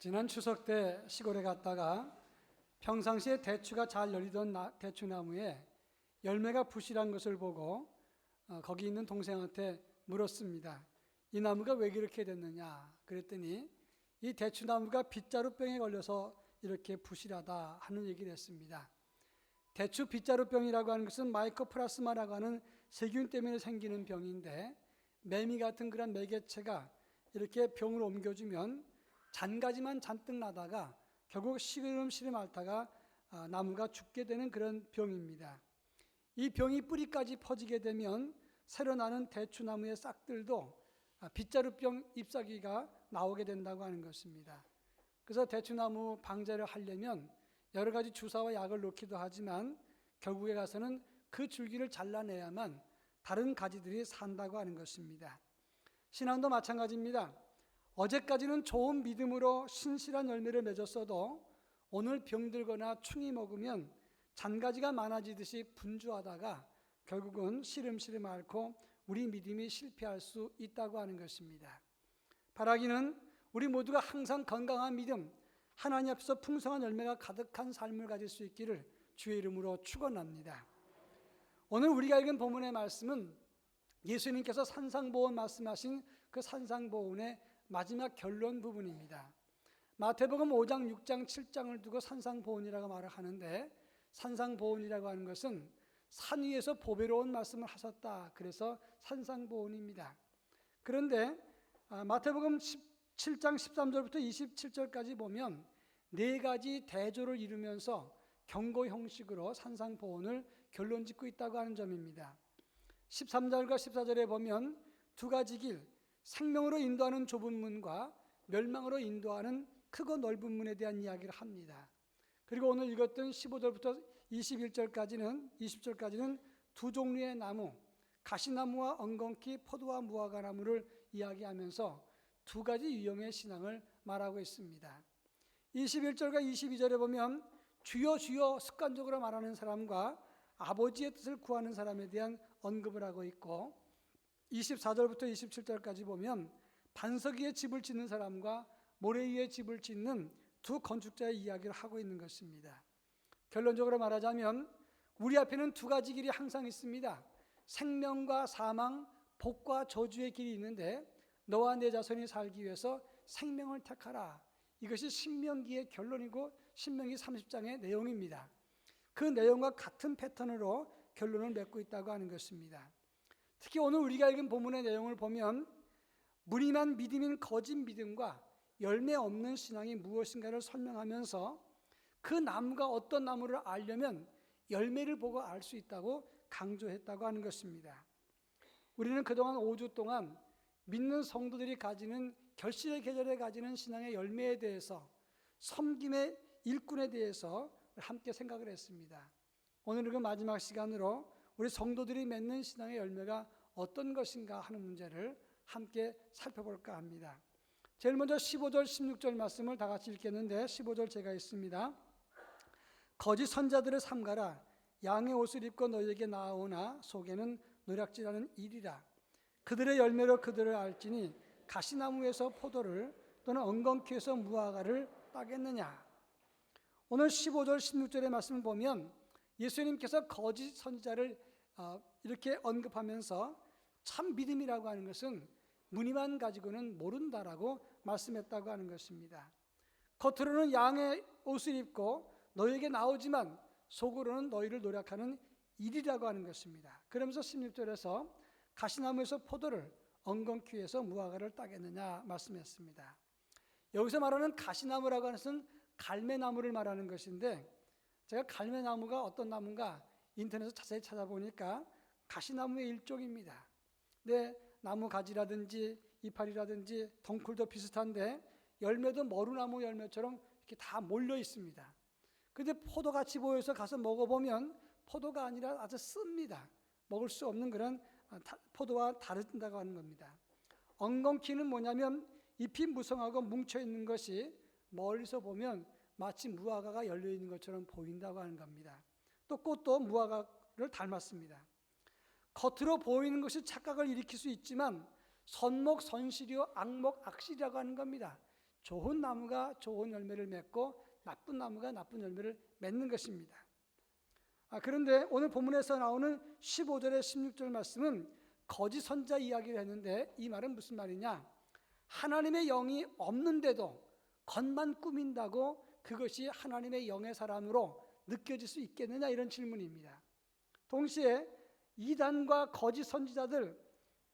지난 추석 때 시골에 갔다가 평상시에 대추가 잘 열리던 대추나무에 열매가 부실한 것을 보고 거기 있는 동생한테 물었습니다. 이 나무가 왜 그렇게 됐느냐? 그랬더니 이 대추나무가 빗자루병에 걸려서 이렇게 부실하다 하는 얘기를 했습니다. 대추 빗자루병이라고 하는 것은 마이코플라스마라고 하는 세균 때문에 생기는 병인데, 매미 같은 그런 매개체가 이렇게 병을 옮겨주면 잔가지만 잔뜩 나다가 결국 시름시름 앓다가 나무가 죽게 되는 그런 병입니다. 이 병이 뿌리까지 퍼지게 되면 새로 나는 대추나무의 싹들도 빗자루병 잎사귀가 나오게 된다고 하는 것입니다. 그래서 대추나무 방제를 하려면 여러 가지 주사와 약을 놓기도 하지만 결국에 가서는 그 줄기를 잘라내야만 다른 가지들이 산다고 하는 것입니다. 신앙도 마찬가지입니다. 어제까지는 좋은 믿음으로 신실한 열매를 맺었어도 오늘 병들거나 충이 먹으면 잔가지가 많아지듯이 분주하다가 결국은 시름시름 앓고 우리 믿음이 실패할 수 있다고 하는 것입니다. 바라기는 우리 모두가 항상 건강한 믿음, 하나님 앞에서 풍성한 열매가 가득한 삶을 가질 수 있기를 주의 이름으로 축원합니다. 오늘 우리가 읽은 본문의 말씀은 예수님께서 산상보훈 말씀하신 그 산상보훈의 마지막 결론 부분입니다. 마태복음 5장, 6장, 7장을 두고 산상보훈이라고 말을 하는데, 산상보훈이라고 하는 것은 산 위에서 보배로운 말씀을 하셨다, 그래서 산상보훈입니다. 그런데 마태복음 7장 13절부터 27절까지 보면 네 가지 대조를 이루면서 경고 형식으로 산상보훈을 결론 짓고 있다고 하는 점입니다. 13절과 14절에 보면 두 가지 길, 생명으로 인도하는 좁은 문과 멸망으로 인도하는 크고 넓은 문에 대한 이야기를 합니다. 그리고 오늘 읽었던 15절부터 20절까지는 두 종류의 나무, 가시나무와 엉겅퀴, 포도와 무화과나무를 이야기하면서 두 가지 유형의 신앙을 말하고 있습니다. 21절과 22절에 보면 주여 주여 습관적으로 말하는 사람과 아버지의 뜻을 구하는 사람에 대한 언급을 하고 있고, 24절부터 27절까지 보면 반석 위에 집을 짓는 사람과 모래 위에 집을 짓는 두 건축자의 이야기를 하고 있는 것입니다. 결론적으로 말하자면 우리 앞에는 두 가지 길이 항상 있습니다. 생명과 사망, 복과 저주의 길이 있는데 너와 내 자손이 살기 위해서 생명을 택하라. 이것이 신명기의 결론이고 신명기 30장의 내용입니다. 그 내용과 같은 패턴으로 결론을 맺고 있다고 하는 것입니다. 특히 오늘 우리가 읽은 본문의 내용을 보면 무림한 믿음인 거짓 믿음과 열매 없는 신앙이 무엇인가를 설명하면서 그 나무가 어떤 나무를 알려면 열매를 보고 알 수 있다고 강조했다고 하는 것입니다. 우리는 그동안 5주 동안 믿는 성도들이 가지는 결실의 계절에 가지는 신앙의 열매에 대해서, 섬김의 일꾼에 대해서 함께 생각을 했습니다. 오늘은 그 마지막 시간으로 우리 성도들이 맺는 신앙의 열매가 어떤 것인가 하는 문제를 함께 살펴볼까 합니다. 제일 먼저 15절, 16절 말씀을 다 같이 읽겠는데, 15절 제가 읽습니다. 거짓 선자들을 삼가라. 양의 옷을 입고 너희에게 나아오나 속에는 노략질하는 일이라. 그들의 열매로 그들을 알지니 가시나무에서 포도를 또는 엉겅퀴에서 무화과를 따겠느냐. 오늘 15절, 16절의 말씀을 보면 예수님께서 거짓 선지자를 이렇게 언급하면서 참 믿음이라고 하는 것은 무늬만 가지고는 모른다라고 말씀했다고 하는 것입니다. 겉으로는 양의 옷을 입고 너희에게 나오지만 속으로는 너희를 노략하는 일이라고 하는 것입니다. 그러면서 16절에서 가시나무에서 포도를, 엉겅퀴에서 무화과를 따겠느냐 말씀했습니다. 여기서 말하는 가시나무라고 하는 것은 갈매나무를 말하는 것인데, 제가 갈매나무가 어떤 나무인가 인터넷에서 자세히 찾아보니까 가시나무의 일종입니다. 근데 나무 가지라든지 이파리라든지 덩쿨도 비슷한데 열매도 머루나무 열매처럼 이렇게 다 몰려 있습니다. 그런데 포도같이 보여서 가서 먹어보면 포도가 아니라 아주 씁니다. 먹을 수 없는 그런 포도와 다른다고 하는 겁니다. 엉겅퀴는 뭐냐면 잎이 무성하고 뭉쳐있는 것이 멀리서 보면 마치 무화과가 열려있는 것처럼 보인다고 하는 겁니다. 또 꽃도 무화과를 닮았습니다. 겉으로 보이는 것이 착각을 일으킬 수 있지만 선목 선실이요 악목 악실이라고 하는 겁니다. 좋은 나무가 좋은 열매를 맺고 나쁜 나무가 나쁜 열매를 맺는 것입니다. 그런데 오늘 본문에서 나오는 15절에 16절 말씀은 거짓 선지자 이야기를 했는데, 이 말은 무슨 말이냐? 하나님의 영이 없는데도 겉만 꾸민다고 그것이 하나님의 영의 사람으로 느껴질 수 있겠느냐, 이런 질문입니다. 동시에 이단과 거짓 선지자들,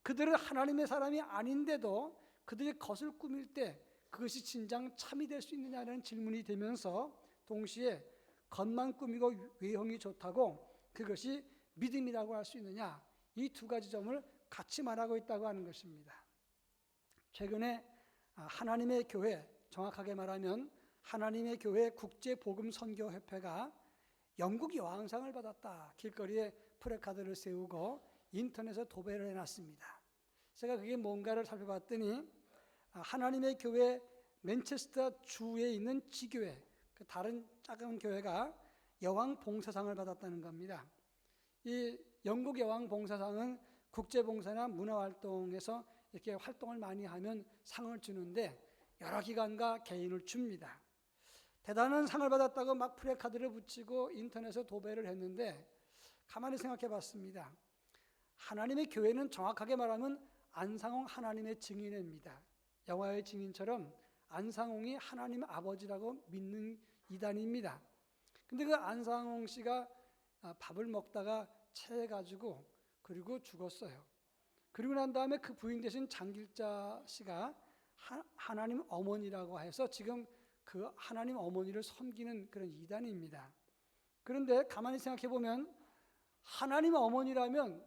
그들은 하나님의 사람이 아닌데도 그들이 겉을 꾸밀 때 그것이 진정 참이 될 수 있느냐는 질문이 되면서, 동시에 겉만 꾸미고 외형이 좋다고 그것이 믿음이라고 할 수 있느냐, 이 두 가지 점을 같이 말하고 있다고 하는 것입니다. 최근에 하나님의 교회, 정확하게 말하면 하나님의 교회 국제복음선교협회가 영국 여왕상을 받았다, 길거리에 프래카드를 세우고 인터넷에 도배를 해놨습니다. 제가 그게 뭔가를 살펴봤더니 하나님의 교회 맨체스터 주에 있는 지교회, 다른 작은 교회가 여왕 봉사상을 받았다는 겁니다. 이 영국 여왕 봉사상은 국제봉사나 문화활동에서 이렇게 활동을 많이 하면 상을 주는데 여러 기관과 개인을 줍니다. 대단한 상을 받았다고 막 프래카드를 붙이고 인터넷에 도배를 했는데, 가만히 생각해 봤습니다. 하나님의 교회는 정확하게 말하면 안상홍 하나님의 증인입니다. 영화의 증인처럼 안상홍이 하나님 아버지라고 믿는 이단입니다. 근데 그 안상홍 씨가 밥을 먹다가 체해가지고 그리고 죽었어요. 그리고 난 다음에 그 부인 되신 장길자 씨가 하나님 어머니라고 해서 지금 그 하나님 어머니를 섬기는 그런 이단입니다. 그런데 가만히 생각해 보면 하나님 어머니라면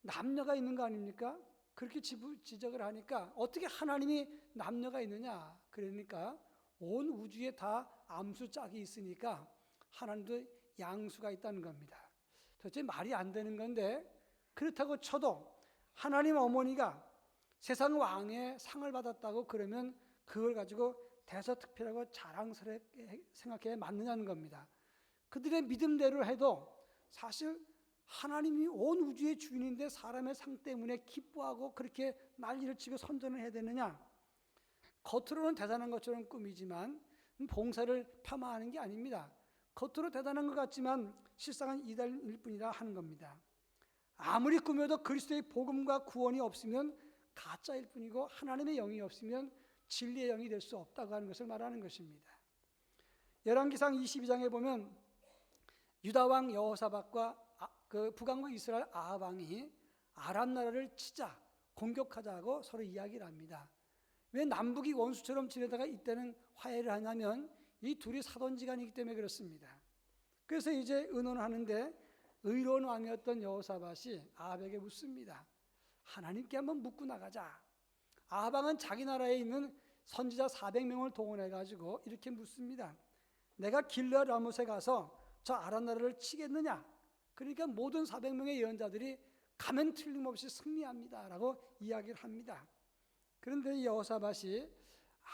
남녀가 있는 거 아닙니까? 그렇게 지적을 하니까 어떻게 하나님이 남녀가 있느냐? 그러니까 온 우주에 다 암수 짝이 있으니까 하나님도 양수가 있다는 겁니다. 도대체 말이 안 되는 건데, 그렇다고 쳐도 하나님 어머니가 세상 왕의 상을 받았다고 그러면 그걸 가지고 대서특필하고 자랑스럽게 생각해 맞느냐는 겁니다. 그들의 믿음대로 해도 사실 하나님이 온 우주의 주인인데 사람의 상 때문에 기뻐하고 그렇게 난리를 치고 선전을 해야 되느냐? 겉으로는 대단한 것처럼 꾸미지만 봉사를 폄하하는 게 아닙니다. 겉으로 대단한 것 같지만 실상은 이단일 뿐이라 하는 겁니다. 아무리 꾸며도 그리스도의 복음과 구원이 없으면 가짜일 뿐이고 하나님의 영이 없으면 진리의 영이 될 수 없다고 하는 것을 말하는 것입니다. 열왕기상 22장에 보면 유다왕 여호사밧과 그 북왕국 이스라엘 아합 왕이 아람 나라를 치자, 공격하자고 서로 이야기를 합니다. 왜 남북이 원수처럼 지내다가 이때는 화해를 하냐면 이 둘이 사돈지간이기 때문에 그렇습니다. 그래서 이제 의논을 하는데 의로운 왕이었던 여호사밧이 아합에게 묻습니다. 하나님께 한번 묻고 나가자. 아합 왕은 자기 나라에 있는 선지자 400명을 동원해가지고 이렇게 묻습니다. 내가 길르앗 라못에 가서 저 아람 나라를 치겠느냐? 그러니까 모든 400명의 예언자들이 가면 틀림없이 승리합니다 라고 이야기를 합니다. 그런데 여호사밧이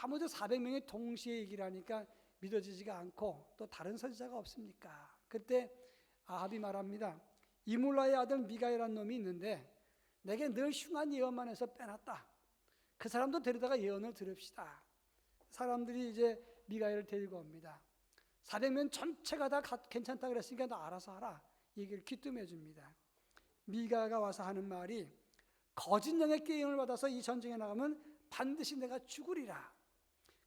아무도 400명이 동시에 얘기를 하니까 믿어지지가 않고, 또 다른 선지자가 없습니까? 그때 아합이 말합니다. 이물라의 아들 미가엘이라는 놈이 있는데 내게 늘 흉한 예언만 해서 빼놨다. 그 사람도 데려다가 예언을 들읍시다. 사람들이 이제 미가엘을 데리고 옵니다. 400명 전체가 다 괜찮다 그랬으니까 너 알아서 하라, 얘기를 귀뜸해 줍니다. 미가가 와서 하는 말이 거짓 영의 깨임을 받아서 이 전쟁에 나가면 반드시 내가 죽으리라.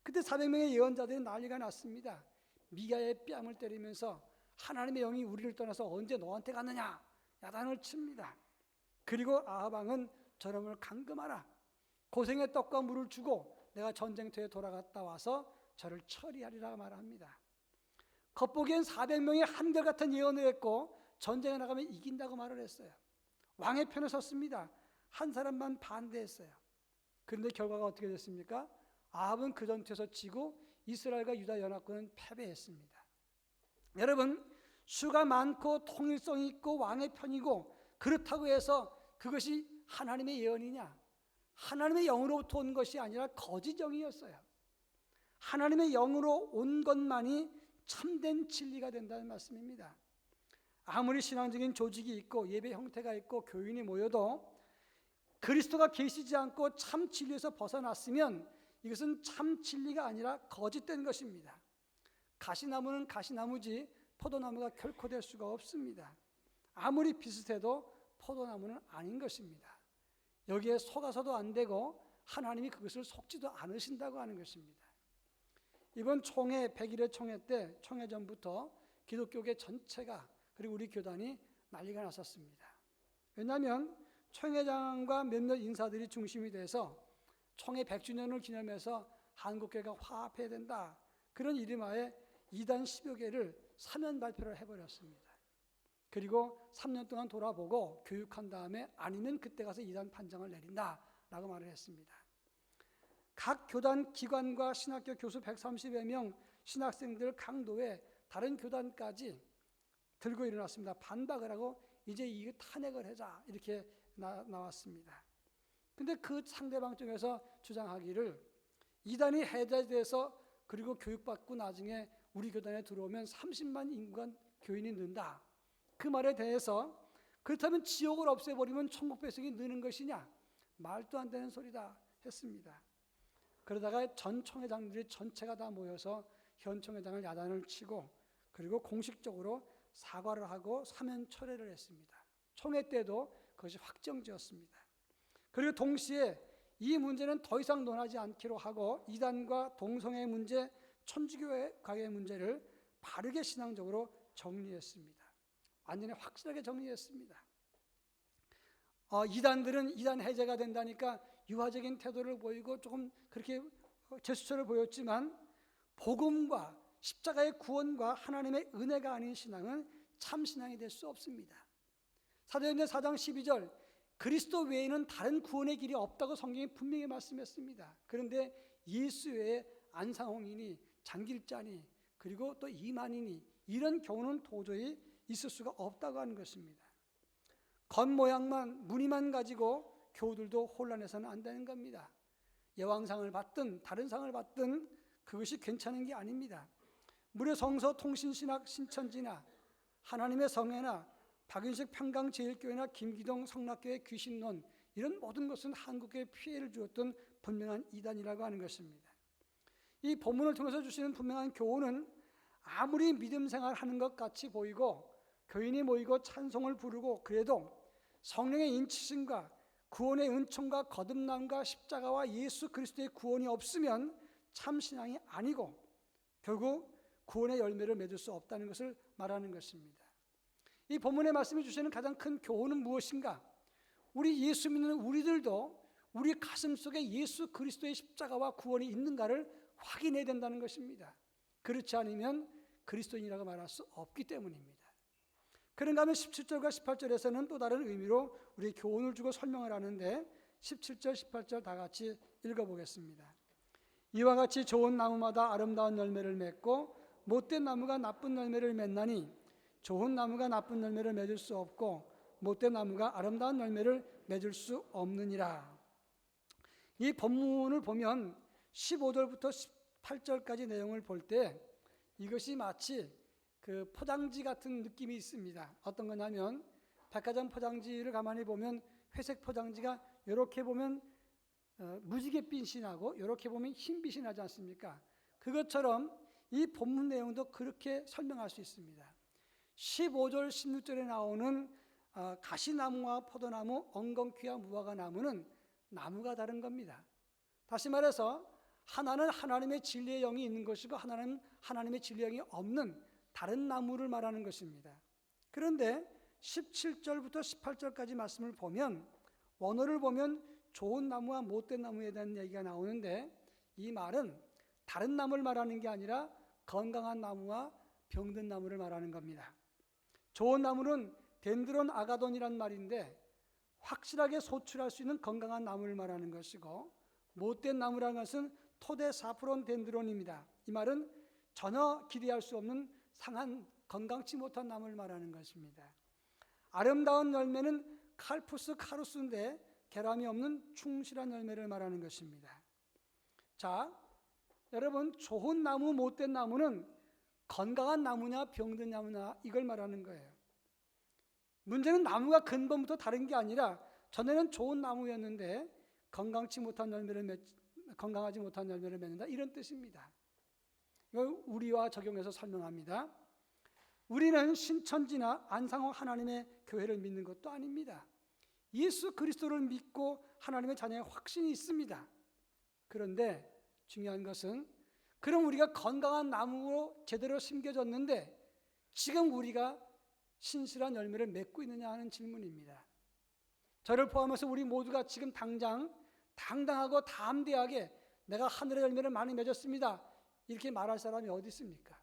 그때 400명의 예언자들이 난리가 났습니다. 미가의 뺨을 때리면서 하나님의 영이 우리를 떠나서 언제 너한테 갔느냐 야단을 칩니다. 그리고 아합 왕은 저놈을 감금하라. 고생의 떡과 물을 주고 내가 전쟁터에 돌아갔다 와서 저를 처리하리라 말합니다. 겉보기엔 400명이 한결같은 예언을 했고 전쟁에 나가면 이긴다고 말을 했어요. 왕의 편에 섰습니다. 한 사람만 반대했어요. 그런데 결과가 어떻게 됐습니까? 아합은 그 전투에서 지고 이스라엘과 유다 연합군은 패배했습니다. 여러분, 수가 많고 통일성이 있고 왕의 편이고 그렇다고 해서 그것이 하나님의 예언이냐? 하나님의 영으로부터 온 것이 아니라 거짓 영이었어요. 하나님의 영으로 온 것만이 참된 진리가 된다는 말씀입니다. 아무리 신앙적인 조직이 있고 예배 형태가 있고 교인이 모여도 그리스도가 계시지 않고 참 진리에서 벗어났으면 이것은 참 진리가 아니라 거짓된 것입니다. 가시나무는 가시나무지 포도나무가 결코 될 수가 없습니다. 아무리 비슷해도 포도나무는 아닌 것입니다. 여기에 속아서도 안 되고 하나님이 그것을 속지도 않으신다고 하는 것입니다. 이번 총회 100일의 총회 때 총회전부터 기독교계 전체가 그리고 우리 교단이 난리가 났었습니다. 왜냐하면 총회장과 몇몇 인사들이 중심이 돼서 총회 100주년을 기념해서 한국교회가 화합해야 된다, 그런 이름하에 이단 10여 개를 사면 발표를 해버렸습니다. 그리고 3년 동안 돌아보고 교육한 다음에 아니면 그때 가서 이단 판정을 내린다라고 말을 했습니다. 각 교단 기관과 신학교 교수 130여 명, 신학생들 강도에 다른 교단까지 들고 일어났습니다. 반박을 하고 이제 이거 탄핵을 하자, 이렇게 나왔습니다. 근데 그 상대방 쪽에서 주장하기를 이단이 해제돼서 그리고 교육받고 나중에 우리 교단에 들어오면 30만 인구가 교인이 는다, 그 말에 대해서 그렇다면 지옥을 없애버리면 천국 백성이 느는 것이냐, 말도 안 되는 소리다 했습니다. 그러다가 전 총회장들이 전체가 다 모여서 현 총회장을 야단을 치고 그리고 공식적으로 사과를 하고 사면 철회를 했습니다. 총회 때도 그것이 확정되었습니다. 그리고 동시에 이 문제는 더 이상 논하지 않기로 하고 이단과 동성애 문제, 천주교의 가해 문제를 바르게 신앙적으로 정리했습니다. 완전히 확실하게 정리했습니다. 이단들은 이단 해제가 된다니까 유화적인 태도를 보이고 조금 그렇게 제스처를 보였지만 복음과 십자가의 구원과 하나님의 은혜가 아닌 신앙은 참 신앙이 될 수 없습니다. 사도행전 4장 12절, 그리스도 외에는 다른 구원의 길이 없다고 성경이 분명히 말씀했습니다. 그런데 예수 외에 안상홍이니 장길자니 그리고 또 이만희니 이런 경우는 도저히 있을 수가 없다고 하는 것입니다. 겉모양만 무늬만 가지고 교우들도 혼란해서는 안 되는 겁니다. 예왕상을 받든 다른 상을 받든 그것이 괜찮은 게 아닙니다. 무려 성서 통신신학 신천지나 하나님의 성회나 박윤식 평강제일교회나 김기동 성락교회 귀신론, 이런 모든 것은 한국에 피해를 주었던 분명한 이단이라고 하는 것입니다. 이 본문을 통해서 주시는 분명한 교훈은 아무리 믿음 생활하는 것 같이 보이고 교인이 모이고 찬송을 부르고 그래도 성령의 인치심과 구원의 은총과 거듭남과 십자가와 예수 그리스도의 구원이 없으면 참 신앙이 아니고 결국 구원의 열매를 맺을 수 없다는 것을 말하는 것입니다. 이 본문의 말씀이 주시는 가장 큰 교훈은 무엇인가? 우리 예수 믿는 우리들도 우리 가슴 속에 예수 그리스도의 십자가와 구원이 있는가를 확인해야 된다는 것입니다. 그렇지 않으면 그리스도인이라고 말할 수 없기 때문입니다. 그런가 하면 17절과 18절에서는 또 다른 의미로 우리 교훈을 주고 설명을 하는데 17절, 18절 다 같이 읽어보겠습니다. 이와 같이 좋은 나무마다 아름다운 열매를 맺고 못된 나무가 나쁜 열매를 맺나니 좋은 나무가 나쁜 열매를 맺을 수 없고 못된 나무가 아름다운 열매를 맺을 수 없느니라. 이 본문을 보면 15절부터 18절까지 내용을 볼 때 이것이 마치 그 포장지 같은 느낌이 있습니다. 어떤 거냐면 백화점 포장지를 가만히 보면 회색 포장지가 이렇게 보면 무지갯빛이 나고 이렇게 보면 흰빛이 나지 않습니까? 그것처럼 이 본문 내용도 그렇게 설명할 수 있습니다. 15절 16절에 나오는 가시나무와 포도나무, 엉겅퀴와 무화과 나무는 나무가 다른 겁니다. 다시 말해서 하나는 하나님의 진리의 영이 있는 것이고 하나는 하나님의 진리의 영이 없는 다른 나무를 말하는 것입니다. 그런데 17절부터 18절까지 말씀을 보면 원어를 보면 좋은 나무와 못된 나무에 대한 얘기가 나오는데 이 말은 다른 나무를 말하는 게 아니라 건강한 나무와 병든 나무를 말하는 겁니다. 좋은 나무는 덴드론 아가돈이란 말인데 확실하게 소출할 수 있는 건강한 나무를 말하는 것이고 못된 나무라는 것은 토데 사프론 덴드론입니다. 이 말은 전혀 기대할 수 없는 상한 건강치 못한 나무를 말하는 것입니다. 아름다운 열매는 칼푸스 카루스인데 결함이 없는 충실한 열매를 말하는 것입니다. 자, 여러분, 좋은 나무, 못된 나무는 건강한 나무냐 병든 나무냐 이걸 말하는 거예요. 문제는 나무가 근본부터 다른 게 아니라 전에는 좋은 나무였는데 건강치 못한 열매를 건강하지 못한 열매를 맺는다, 이런 뜻입니다. 이걸 우리와 적용해서 설명합니다. 우리는 신천지나 안상홍 하나님의 교회를 믿는 것도 아닙니다. 예수 그리스도를 믿고 하나님의 자녀의 확신이 있습니다. 그런데 중요한 것은, 그럼 우리가 건강한 나무로 제대로 심겨졌는데 지금 우리가 신실한 열매를 맺고 있느냐 하는 질문입니다. 저를 포함해서 우리 모두가 지금 당장 당당하고 담대하게 내가 하늘의 열매를 많이 맺었습니다, 이렇게 말할 사람이 어디 있습니까?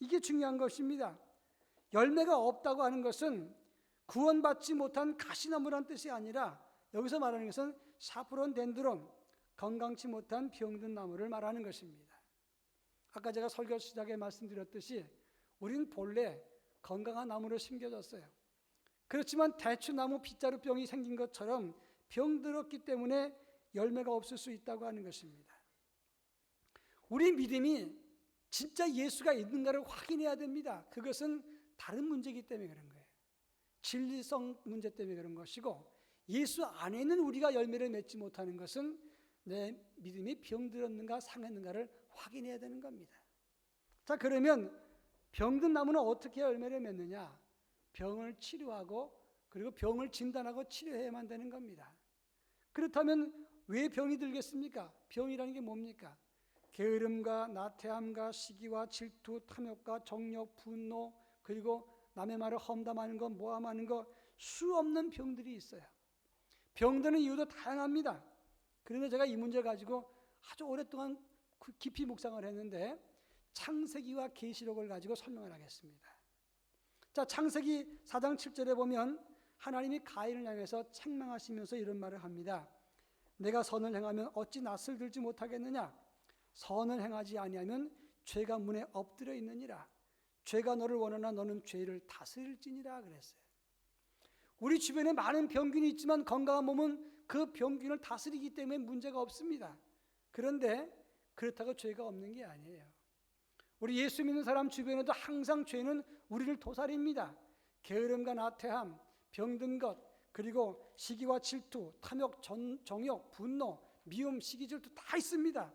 이게 중요한 것입니다. 열매가 없다고 하는 것은 구원받지 못한 가시나무란 뜻이 아니라, 여기서 말하는 것은 사프론 덴드론, 건강치 못한 병든 나무를 말하는 것입니다. 아까 제가 설교 시작에 말씀드렸듯이 우리는 본래 건강한 나무로 심겨졌어요. 그렇지만 대추나무 빗자루병이 생긴 것처럼 병들었기 때문에 열매가 없을 수 있다고 하는 것입니다. 우리 믿음이 진짜 예수가 있는가를 확인해야 됩니다. 그것은 다른 문제이기 때문에 그런 거예요. 진리성 문제 때문에 그런 것이고, 예수 안에 있는 우리가 열매를 맺지 못하는 것은 내 믿음이 병들었는가 상했는가를 확인해야 되는 겁니다. 자, 그러면 병든 나무는 어떻게 열매를 맺느냐? 병을 치료하고, 그리고 병을 진단하고 치료해야만 되는 겁니다. 그렇다면 왜 병이 들겠습니까? 병이라는 게 뭡니까? 게으름과 나태함과 시기와 질투, 탐욕과 정욕, 분노, 그리고 남의 말을 험담하는 것, 모함하는 것, 수 없는 병들이 있어요. 병드는 이유도 다양합니다. 그런데 제가 이 문제 가지고 아주 오랫동안 깊이 묵상을 했는데, 창세기와 계시록을 가지고 설명을 하겠습니다. 자, 창세기 4장 7절에 보면 하나님이 가인을 향해서 책망하시면서 이런 말을 합니다. 내가 선을 행하면 어찌 낯을 들지 못하겠느냐? 선을 행하지 아니하면 죄가 문에 엎드려 있느니라. 죄가 너를 원하나 너는 죄를 다스릴지니라 그랬어요. 우리 주변에 많은 병균이 있지만 건강한 몸은 그 병균을 다스리기 때문에 문제가 없습니다. 그런데 그렇다고 죄가 없는 게 아니에요. 우리 예수 믿는 사람 주변에도 항상 죄는 우리를 도살입니다. 게으름과 나태함, 병든 것, 그리고 시기와 질투, 탐욕, 정욕, 분노, 미움, 시기, 질투 다 있습니다.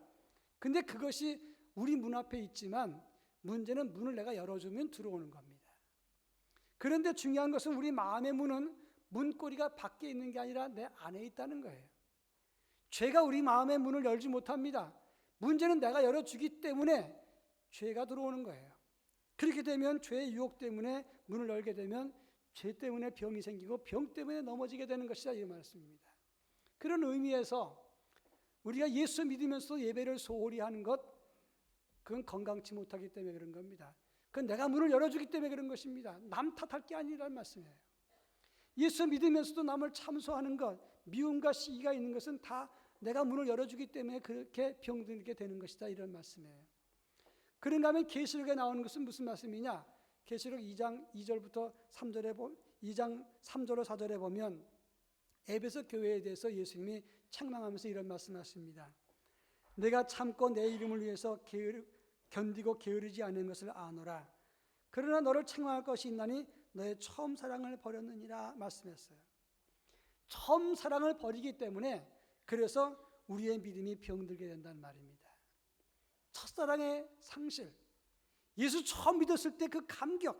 근데 그것이 우리 문 앞에 있지만 문제는 문을 내가 열어주면 들어오는 겁니다. 그런데 중요한 것은 우리 마음의 문은 문고리가 밖에 있는 게 아니라 내 안에 있다는 거예요. 죄가 우리 마음의 문을 열지 못합니다. 문제는 내가 열어주기 때문에 죄가 들어오는 거예요. 그렇게 되면 죄의 유혹 때문에 문을 열게 되면 죄 때문에 병이 생기고 병 때문에 넘어지게 되는 것이다, 이 말씀입니다. 그런 의미에서 우리가 예수 믿으면서 예배를 소홀히 하는 것, 그건 건강치 못하기 때문에 그런 겁니다. 그건 내가 문을 열어주기 때문에 그런 것입니다. 남 탓할 게 아니라는 말씀이에요. 예수 믿으면서도 남을 참소하는 것, 미움과 시기가 있는 것은 다 내가 문을 열어주기 때문에 그렇게 병들게 되는 것이다, 이런 말씀이에요. 그런가 하면 계시록에 나오는 것은 무슨 말씀이냐? 계시록 2장 2절부터 3절에 2장 3절로 4절에 보면 에베소 교회에 대해서 예수님이 책망하면서 이런 말씀하십니다. 내가 참고 내 이름을 위해서 견디고 게으르지 않은 것을 아노라. 그러나 너를 책망할 것이 있나니 너의 처음 사랑을 버렸느니라 말씀했어요. 처음 사랑을 버리기 때문에 그래서 우리의 믿음이 병들게 된다는 말입니다. 첫사랑의 상실, 예수 처음 믿었을 때 그 감격,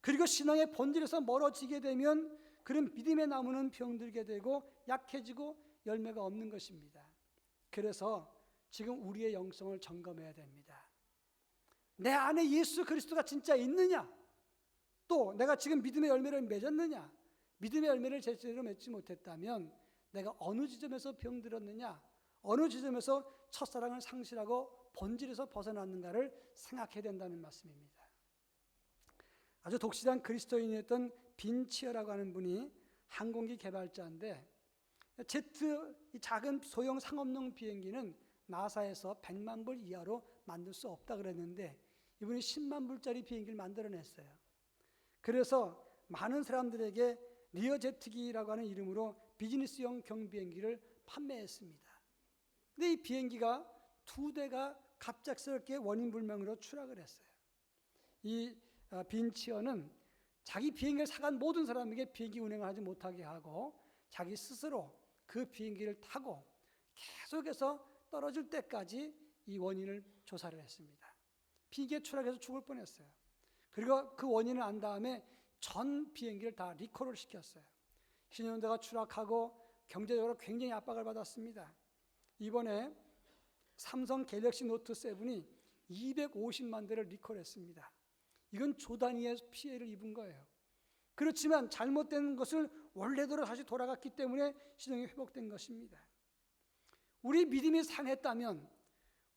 그리고 신앙의 본질에서 멀어지게 되면 그런 믿음의 나무는 병들게 되고 약해지고 열매가 없는 것입니다. 그래서 지금 우리의 영성을 점검해야 됩니다. 내 안에 예수 그리스도가 진짜 있느냐? 또 내가 지금 믿음의 열매를 맺었느냐? 믿음의 열매를 제대로 맺지 못했다면 내가 어느 지점에서 병들었느냐? 어느 지점에서 첫사랑을 상실하고 본질에서 벗어났는가를 생각해야 된다는 말씀입니다. 아주 독실한 그리스도인이었던 빈치어라고 하는 분이 항공기 개발자인데, 제트, 이 작은 소형 상업용 비행기는 나사에서 100만 불 이하로 만들 수 없다 그랬는데 이분이 10만 불짜리 비행기를 만들어냈어요. 그래서 많은 사람들에게 리어제트기라고 하는 이름으로 비즈니스용 경비행기를 판매했습니다. 근데 이 비행기가 2대가 갑작스럽게 원인불명으로 추락을 했어요. 이 빈치어는 자기 비행기를 사간 모든 사람에게 비행기 운행을 하지 못하게 하고 자기 스스로 그 비행기를 타고 계속해서 떨어질 때까지 이 원인을 조사를 했습니다. 비행기에 추락해서 죽을 뻔했어요. 그리고 그 원인을 안 다음에 전 비행기를 다 리콜을 시켰어요. 신용도가 추락하고 경제적으로 굉장히 압박을 받았습니다. 이번에 삼성 갤럭시 노트 7이 250만 대를 리콜했습니다. 이건 조 단위의 피해를 입은 거예요. 그렇지만 잘못된 것을 원래대로 다시 돌아갔기 때문에 신용이 회복된 것입니다. 우리 믿음이 상했다면,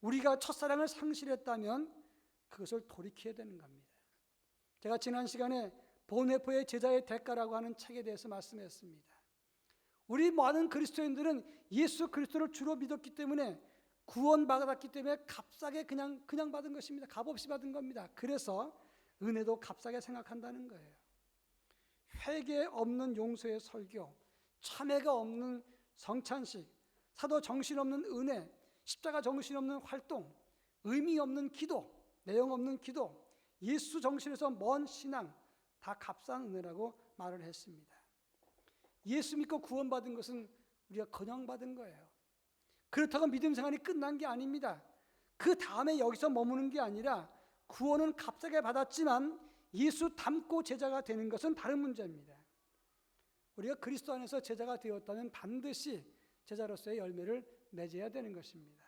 우리가 첫사랑을 상실했다면 그것을 돌이켜야 되는 겁니다. 제가 지난 시간에 보네포의 제자의 대가라고 하는 책에 대해서 말씀했습니다. 우리 많은 그리스도인들은 예수 그리스도를 주로 믿었기 때문에, 구원받았기 때문에 값싸게 그냥 받은 것입니다. 값없이 받은 겁니다. 그래서 은혜도 값싸게 생각한다는 거예요. 회개 없는 용서의 설교, 참회가 없는 성찬식, 사도 정신없는 은혜, 십자가 정신없는 활동, 의미 없는 기도, 내용 없는 기도, 예수 정신에서 먼 신앙, 다 값싼 은혜라고 말을 했습니다. 예수 믿고 구원받은 것은 우리가 그냥 받은 거예요. 그렇다고 믿음 생활이 끝난 게 아닙니다. 그 다음에 여기서 머무는 게 아니라, 구원은 값싸게 받았지만 예수 닮고 제자가 되는 것은 다른 문제입니다. 우리가 그리스도 안에서 제자가 되었다면 반드시 제자로서의 열매를 맺어야 되는 것입니다.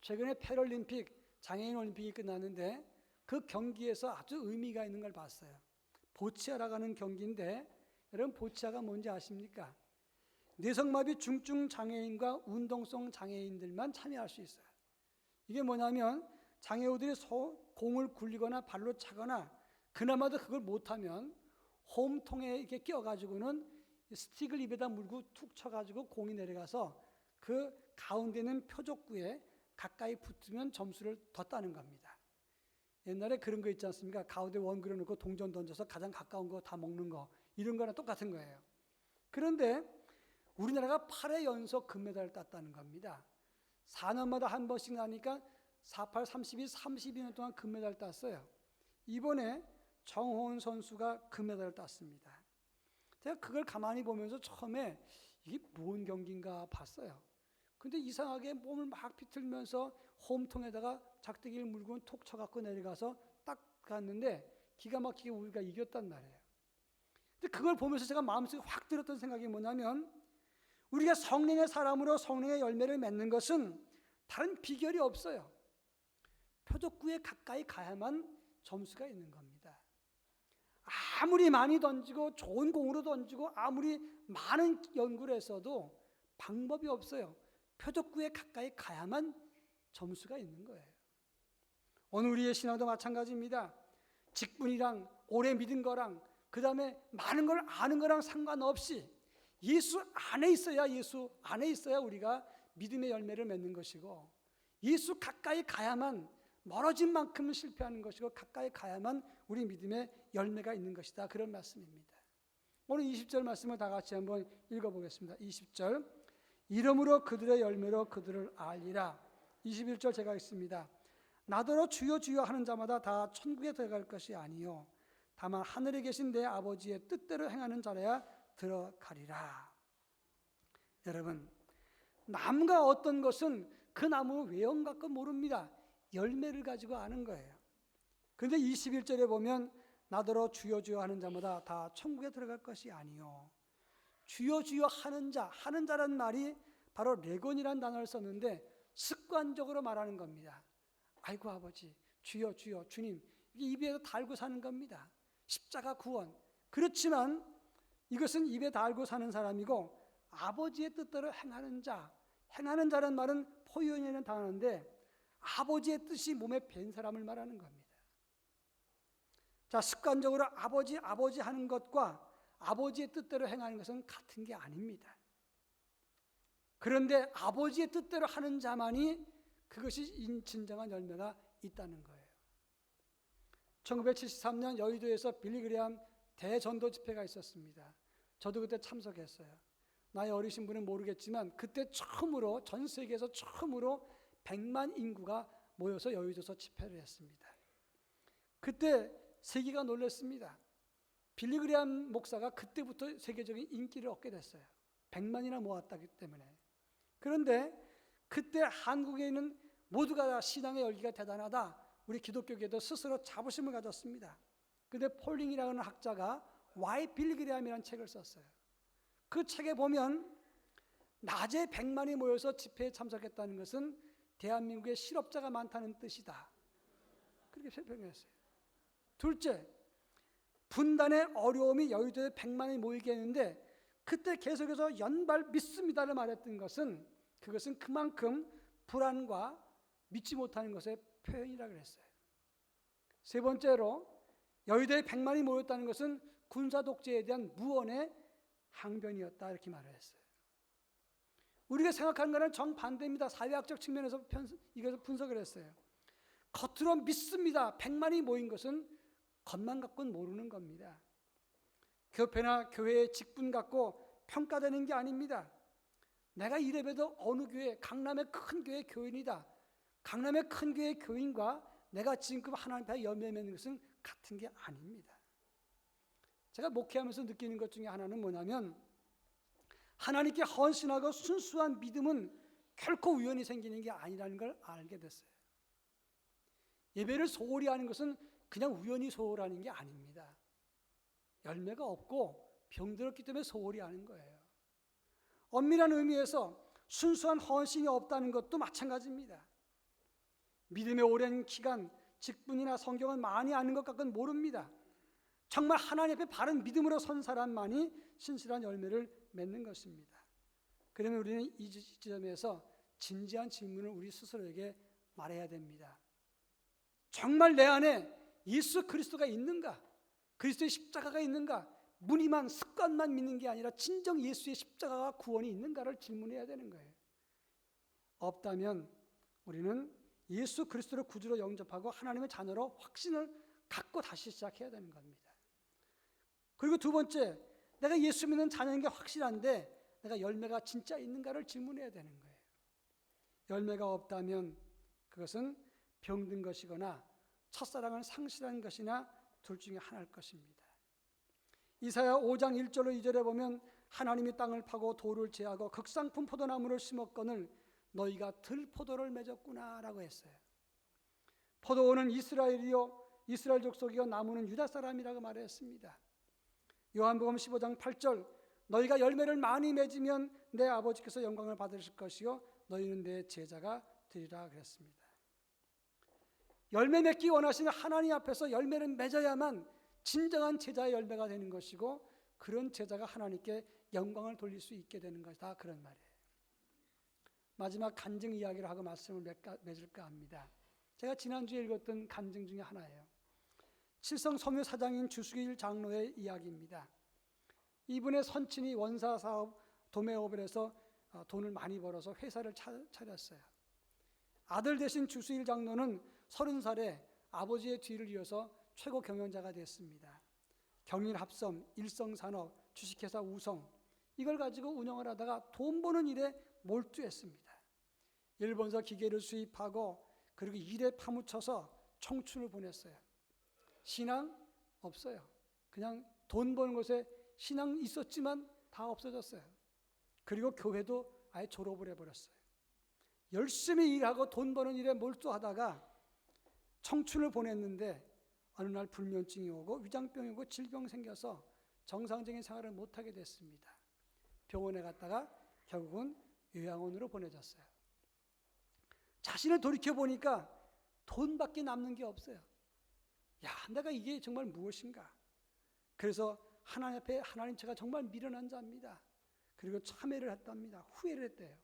최근에 패럴림픽, 장애인 올림픽이 끝났는데 그 경기에서 아주 의미가 있는 걸 봤어요. 보치아라고 하는 경기인데, 여러분 보치아가 뭔지 아십니까? 뇌성마비 중증 장애인과 운동성 장애인들만 참여할 수 있어요. 이게 뭐냐면, 장애우들이 공을 굴리거나 발로 차거나 그나마도 그걸 못하면 홈통에 이렇게 껴가지고는 스틱을 입에다 물고 툭 쳐가지고 공이 내려가서 그 가운데 있는 표적구에 가까이 붙으면 점수를 더 따는 겁니다. 옛날에 그런 거 있지 않습니까? 가운데 원 그려놓고 동전 던져서 가장 가까운 거 다 먹는 거, 이런 거랑 똑같은 거예요. 그런데 우리나라가 8회 연속 금메달을 땄다는 겁니다. 4년마다 한 번씩 나니까 48, 32, 32년 동안 금메달을 땄어요. 이번에 정호은 선수가 금메달을 땄습니다. 제가 그걸 가만히 보면서 처음에 이게 뭔 경기인가 봤어요. 근데 이상하게 몸을 막 비틀면서 홈통에다가 작대기를 물고 톡 쳐갖고 내려가서 딱 갔는데 기가 막히게 우리가 이겼단 말이에요. 근데 그걸 보면서 제가 마음속에 확 들었던 생각이 뭐냐면, 우리가 성령의 사람으로 성령의 열매를 맺는 것은 다른 비결이 없어요. 표적구에 가까이 가야만 점수가 있는 겁니다. 아무리 많이 던지고 좋은 공으로 던지고 아무리 많은 연구를 했어도 방법이 없어요. 표적구에 가까이 가야만 점수가 있는 거예요. 오늘 우리의 신앙도 마찬가지입니다. 직분이랑 오래 믿은 거랑 그 다음에 많은 걸 아는 거랑 상관없이 예수 안에 있어야 우리가 믿음의 열매를 맺는 것이고, 예수 가까이 가야만, 멀어진 만큼 실패하는 것이고 가까이 가야만 우리 믿음의 열매가 있는 것이다, 그런 말씀입니다. 오늘 20절 말씀을 다 같이 한번 읽어보겠습니다. 20절, 이름으로 그들의 열매로 그들을 알리라. 21절 제가 읽습니다. 나더러 주여 주여 하는 자마다 다 천국에 들어갈 것이 아니요 다만 하늘에 계신 내 아버지의 뜻대로 행하는 자라야 들어가리라. 여러분, 나무가 어떤 것은 그 나무 외형 갖고 모릅니다. 열매를 가지고 아는 거예요. 그런데 21절에 보면 나더러 주여 주여 하는 자마다 다 천국에 들어갈 것이 아니요. 주여 주여 하는 자라는 말이 바로 레곤이라는 단어를 썼는데 습관적으로 말하는 겁니다. 아이고 아버지, 주여 주여, 주님, 이게 입에 달고 사는 겁니다. 십자가 구원. 그렇지만 이것은 입에 달고 사는 사람이고, 아버지의 뜻대로 행하는 자라는 말은 포유연이라는 단어인데 아버지의 뜻이 몸에 밴 사람을 말하는 겁니다. 자, 습관적으로 아버지 하는 것과 아버지의 뜻대로 행하는 것은 같은 게 아닙니다. 그런데 아버지의 뜻대로 하는 자만이 그것이 진정한 열매가 있다는 거예요. 1973년 여의도에서 빌리 그레함 대전도 집회가 있었습니다. 저도 그때 참석했어요. 나이 어리신 분은 모르겠지만 그때 처음으로, 전 세계에서 처음으로 100만 인구가 모여서 여의도에서 집회를 했습니다. 그때 세계가 놀랐습니다. 빌리 그레함 목사가 그때부터 세계적인 인기를 얻게 됐어요. 100만이나 모았다기 때문에. 그런데 그때 한국에 있는 모두가 다 신앙의 열기가 대단하다. 우리 기독교계도 스스로 자부심을 가졌습니다. 근데 폴링이라는 학자가 와이 빌리그램이라는 책을 썼어요. 그 책에 보면 낮에 100만이 모여서 집회에 참석했다는 것은 대한민국에 실업자가 많다는 뜻이다. 그렇게 설명했어요. 둘째, 분단의 어려움이 여의도에 100만이 모이게 했는데 그때 계속해서 연발 믿습니다를 말했던 것은 그것은 그만큼 불안과 믿지 못하는 것의 표현이라고 그랬어요. 세 번째로 여의도에 100만이 모였다는 것은 군사 독재에 대한 무언의 항변이었다 이렇게 말을 했어요. 우리가 생각하는 것은 정반대입니다. 사회학적 측면에서 이것을 분석을 했어요. 겉으로 믿습니다. 100만이 모인 것은 겉만 갖고는 모르는 겁니다. 교회나 교회의 직분 갖고 평가되는 게 아닙니다. 내가 이래봬도 어느 교회, 강남의 큰 교회 교인이다. 강남의 큰 교회 교인과 내가 지금 하나님 앞에 열매 맺는 것은 같은 게 아닙니다. 제가 목회하면서 느끼는 것 중에 하나는 뭐냐면 하나님께 헌신하고 순수한 믿음은 결코 우연히 생기는 게 아니라는 걸 알게 됐어요. 예배를 소홀히 하는 것은 그냥 우연히 소홀하는 게 아닙니다. 열매가 없고 병들었기 때문에 소홀히 하는 거예요. 엄밀한 의미에서 순수한 헌신이 없다는 것도 마찬가지입니다. 믿음의 오랜 기간, 직분이나 성경을 많이 아는 것 같고는 모릅니다. 정말 하나님 앞에 바른 믿음으로 선 사람만이 신실한 열매를 맺는 것입니다. 그러면 우리는 이 지점에서 진지한 질문을 우리 스스로에게 말해야 됩니다. 정말 내 안에 예수 그리스도가 있는가? 그리스도의 십자가가 있는가? 무늬만 습관만 믿는 게 아니라 진정 예수의 십자가와 구원이 있는가를 질문해야 되는 거예요. 없다면 우리는 예수 그리스도를 구주로 영접하고 하나님의 자녀로 확신을 갖고 다시 시작해야 되는 겁니다. 그리고 두 번째, 내가 예수 믿는 자녀인 게 확실한데 내가 열매가 진짜 있는가를 질문해야 되는 거예요. 열매가 없다면 그것은 병든 것이거나 첫사랑을 상실한 것이나 둘 중에 하나일 것입니다. 이사야 5장 1절로 2절에 보면 하나님이 땅을 파고 돌을 제하고 극상품 포도나무를 심었거늘 너희가 들포도를 맺었구나 라고 했어요. 포도원은 이스라엘이요 이스라엘 족속이요 나무는 유다 사람이라고 말했습니다. 요한복음 15장 8절 너희가 열매를 많이 맺으면 내 아버지께서 영광을 받으실 것이요 너희는 내 제자가 되리라 그랬습니다. 열매 맺기 원하시는 하나님 앞에서 열매를 맺어야만 진정한 제자의 열매가 되는 것이고 그런 제자가 하나님께 영광을 돌릴 수 있게 되는 것이다 그런 말이에요. 마지막 간증 이야기를 하고 말씀을 맺을까 합니다. 제가 지난주에 읽었던 간증 중에 하나예요. 칠성 섬유 사장인 주수길 장로의 이야기입니다. 이분의 선친이 원사 사업 도매업을 해서 돈을 많이 벌어서 회사를 차렸어요. 아들 대신 주수일 장로는 30살에 아버지의 뒤를 이어서 최고 경영자가 됐습니다. 경일 합섬, 일성산업, 주식회사 우성 이걸 가지고 운영을 하다가 돈 버는 일에 몰두했습니다. 일본서 기계를 수입하고 그리고 일에 파묻혀서 청춘을 보냈어요. 신앙 없어요. 그냥 돈 버는 것에 신앙 있었지만 다 없어졌어요. 그리고 교회도 아예 졸업을 해버렸어요. 열심히 일하고 돈 버는 일에 몰두하다가 청춘을 보냈는데 어느 날 불면증이 오고 위장병이 오고 질병이 생겨서 정상적인 생활을 못하게 됐습니다. 병원에 갔다가 결국은 요양원으로 보내졌어요. 자신을 돌이켜보니까 돈밖에 남는 게 없어요. 야, 내가 이게 정말 무엇인가? 그래서 하나님 앞에 하나님 제가 정말 미련한 자입니다. 그리고 참회를 했답니다. 후회를 했대요.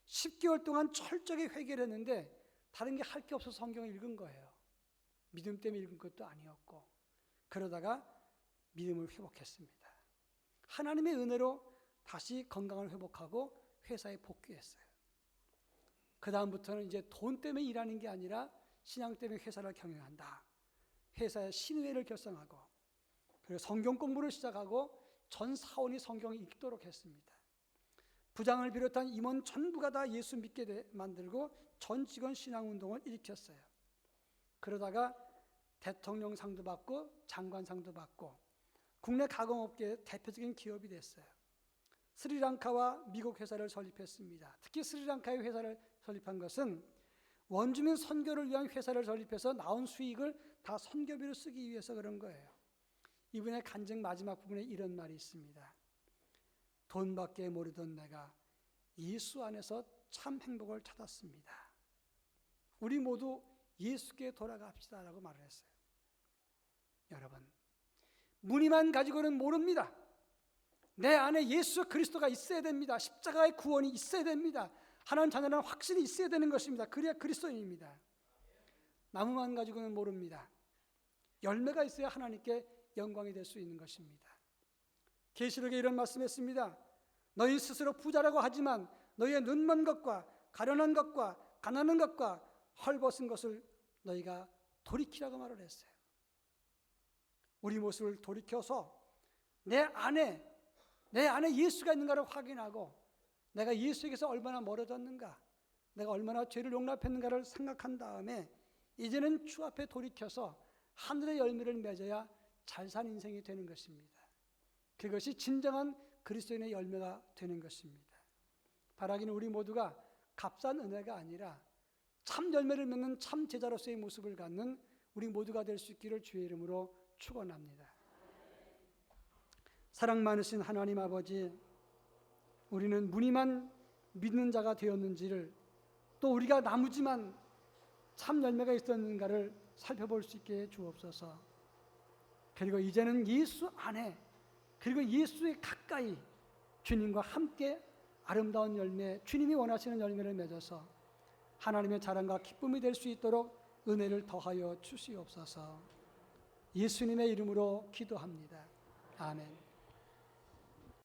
10개월 동안 철저하게 회개를 했는데 다른 게 할 게 없어서 성경을 읽은 거예요. 믿음 때문에 읽은 것도 아니었고 그러다가 믿음을 회복했습니다. 하나님의 은혜로 다시 건강을 회복하고 회사에 복귀했어요. 그 다음부터는 이제 돈 때문에 일하는 게 아니라 신앙 때문에 회사를 경영한다. 회사의 신회를 결성하고 그리고 성경 공부를 시작하고 전 사원이 성경을 읽도록 했습니다. 부장을 비롯한 임원 전부가 다 예수 믿게 만들고 전 직원 신앙운동을 일으켰어요. 그러다가 대통령상도 받고 장관상도 받고 국내 가공업계의 대표적인 기업이 됐어요. 스리랑카와 미국 회사를 설립했습니다. 특히 스리랑카의 회사를 설립한 것은 원주민 선교를 위한 회사를 설립해서 나온 수익을 다 선교비로 쓰기 위해서 그런 거예요. 이분의 간증 마지막 부분에 이런 말이 있습니다. 돈밖에 모르던 내가 예수 안에서 참 행복을 찾았습니다. 우리 모두 예수께 돌아갑시다라고 말을 했어요. 여러분, 무늬만 가지고는 모릅니다. 내 안에 예수 그리스도가 있어야 됩니다. 십자가의 구원이 있어야 됩니다. 하나님 자녀라는 확신이 있어야 되는 것입니다. 그래야 그리스도인입니다. 나무만 가지고는 모릅니다. 열매가 있어야 하나님께 영광이 될 수 있는 것입니다. 계시록에 이런 말씀했습니다. 너희 스스로 부자라고 하지만 너희의 눈먼 것과 가련한 것과 가난한 것과 헐벗은 것을 너희가 돌이키라고 말을 했어요. 우리 모습을 돌이켜서 내 안에 예수가 있는가를 확인하고 내가 예수에게서 얼마나 멀어졌는가, 내가 얼마나 죄를 용납했는가를 생각한 다음에 이제는 주 앞에 돌이켜서 하늘의 열매를 맺어야 잘 산 인생이 되는 것입니다. 그것이 진정한 그리스도인의 열매가 되는 것입니다. 바라기는 우리 모두가 값싼 은혜가 아니라 참 열매를 맺는 참 제자로서의 모습을 갖는 우리 모두가 될 수 있기를 주의 이름으로 축원합니다. 사랑 많으신 하나님 아버지, 우리는 무늬만 믿는 자가 되었는지를, 또 우리가 나무지만 참 열매가 있었는가를 살펴볼 수 있게 주옵소서. 그리고 이제는 예수 안에, 그리고 예수의 가까이 주님과 함께 아름다운 열매, 주님이 원하시는 열매를 맺어서 하나님의 자랑과 기쁨이 될 수 있도록 은혜를 더하여 주시옵소서. 예수님의 이름으로 기도합니다. 아멘.